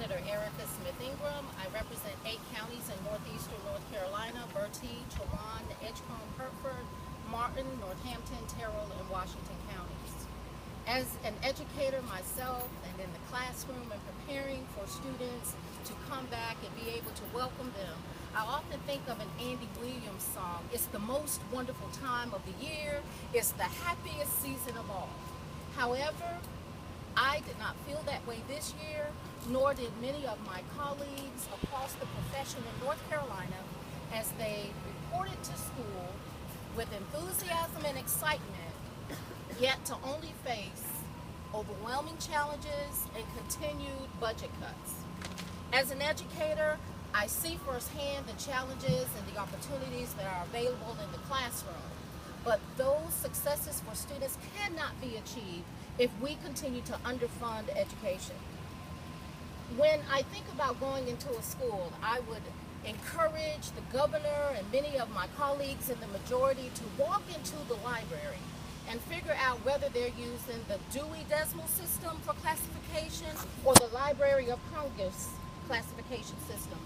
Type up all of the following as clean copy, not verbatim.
Senator Erica Smith-Ingram. I represent 8 counties in northeastern North Carolina: Bertie, Chewan, Edgecombe, Hertford, Martin, Northampton, Terrell, and Washington counties. As an educator myself and in the classroom and preparing for students to come back and be able to welcome them, I often think of an Andy Williams song. It's the most wonderful time of the year. It's the happiest season of all. However, I did not feel that way this year, nor did many of my colleagues across the profession in North Carolina, as they reported to school with enthusiasm and excitement, yet to only face overwhelming challenges and continued budget cuts. As an educator, I see firsthand the challenges and the opportunities that are available in the classroom, but those successes for students cannot be achieved if we continue to underfund education. When I think about going into a school, I would encourage the governor and many of my colleagues in the majority to walk into the library and figure out whether they're using the Dewey Decimal System for classification or the Library of Congress classification system.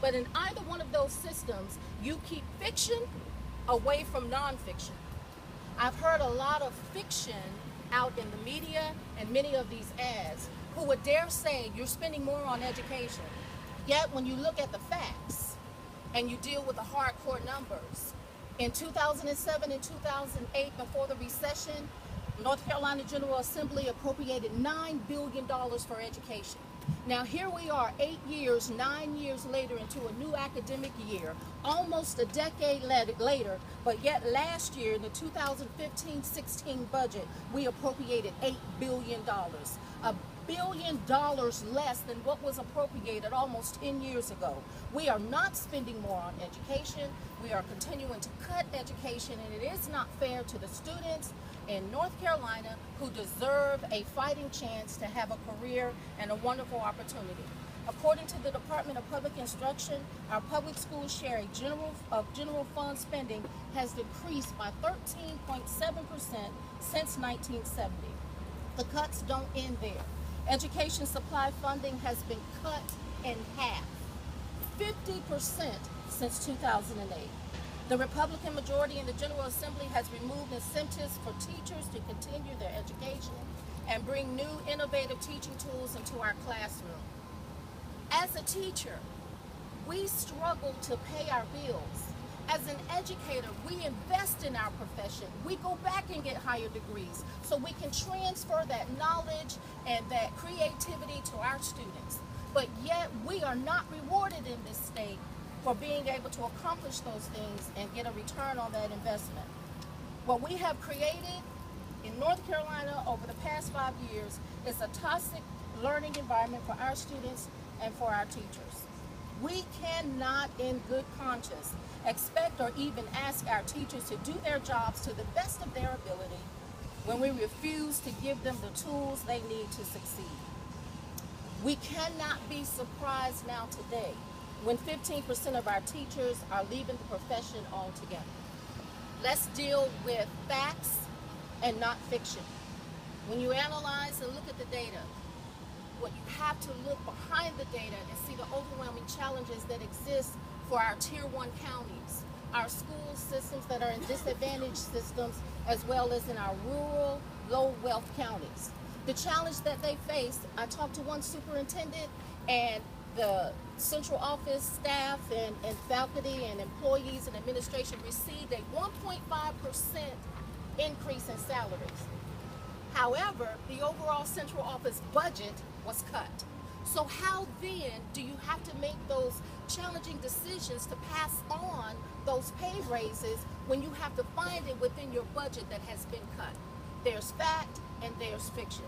But in either one of those systems, you keep fiction away from nonfiction. I've heard a lot of fiction out in the media and many of these ads who would dare say you're spending more on education. Yet when you look at the facts and you deal with the hardcore numbers, in 2007 and 2008, before the recession, North Carolina General Assembly appropriated $9 billion for education. Now here we are 9 years later into a new academic year, almost a decade later, but yet last year in the 2015-16 budget, we appropriated $8 billion. $1 billion less than what was appropriated almost 10 years ago. We are not spending more on education. We are continuing to cut education, and it is not fair to the students in North Carolina who deserve a fighting chance to have a career and a wonderful opportunity. According to the Department of Public Instruction, our public schools share of general fund spending has decreased by 13.7% since 1970. The cuts don't end there. Education supply funding has been cut in half, 50% since 2008. The Republican majority in the General Assembly has removed incentives for teachers to continue their education and bring new innovative teaching tools into our classroom. As a teacher, we struggle to pay our bills. As an educator, we invest in our profession. We go back and get higher degrees so we can transfer that knowledge and that creativity to our students. But yet we are not rewarded in this state for being able to accomplish those things and get a return on that investment. What we have created in North Carolina over the past 5 years is a toxic learning environment for our students and for our teachers. We cannot, in good conscience, expect or even ask our teachers to do their jobs to the best of their ability when we refuse to give them the tools they need to succeed. We cannot be surprised now today when 15% of our teachers are leaving the profession altogether. Let's deal with facts and not fiction. When you analyze and look at the data, what you have to look behind the data and see the overwhelming challenges that exist for our Tier 1 counties, our school systems that are in disadvantaged systems, as well as in our rural, low-wealth counties. The challenge that they face, I talked to one superintendent, and the central office staff and faculty and employees and administration received a 1.5% increase in salaries. However, the overall central office budget was cut. So how then do you have to make those challenging decisions to pass on those pay raises when you have to find it within your budget that has been cut? There's fact and there's fiction.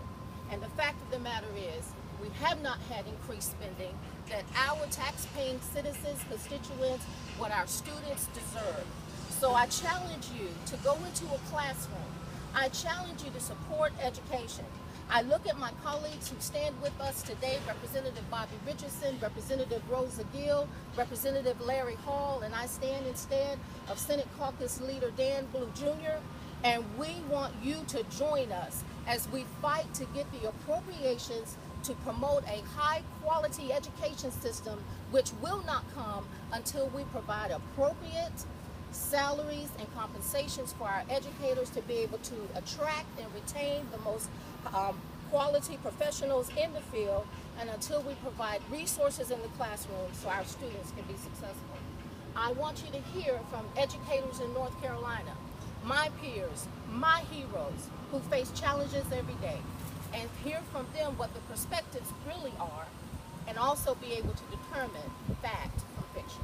And the fact of the matter is, we have not had increased spending that our tax-paying citizens, constituents, what our students deserve. So I challenge you to go into a classroom. I challenge you to support education. I look at my colleagues who stand with us today, Representative Bobby Richardson, Representative Rosa Gill, Representative Larry Hall, and I stand instead of Senate Caucus Leader Dan Blue Jr., and we want you to join us as we fight to get the appropriations to promote a high-quality education system, which will not come until we provide appropriate salaries and compensations for our educators to be able to attract and retain the most quality professionals in the field, and until we provide resources in the classroom so our students can be successful. I want you to hear from educators in North Carolina, my peers, my heroes, who face challenges every day, and hear from them what the perspectives really are, and also be able to determine fact from fiction.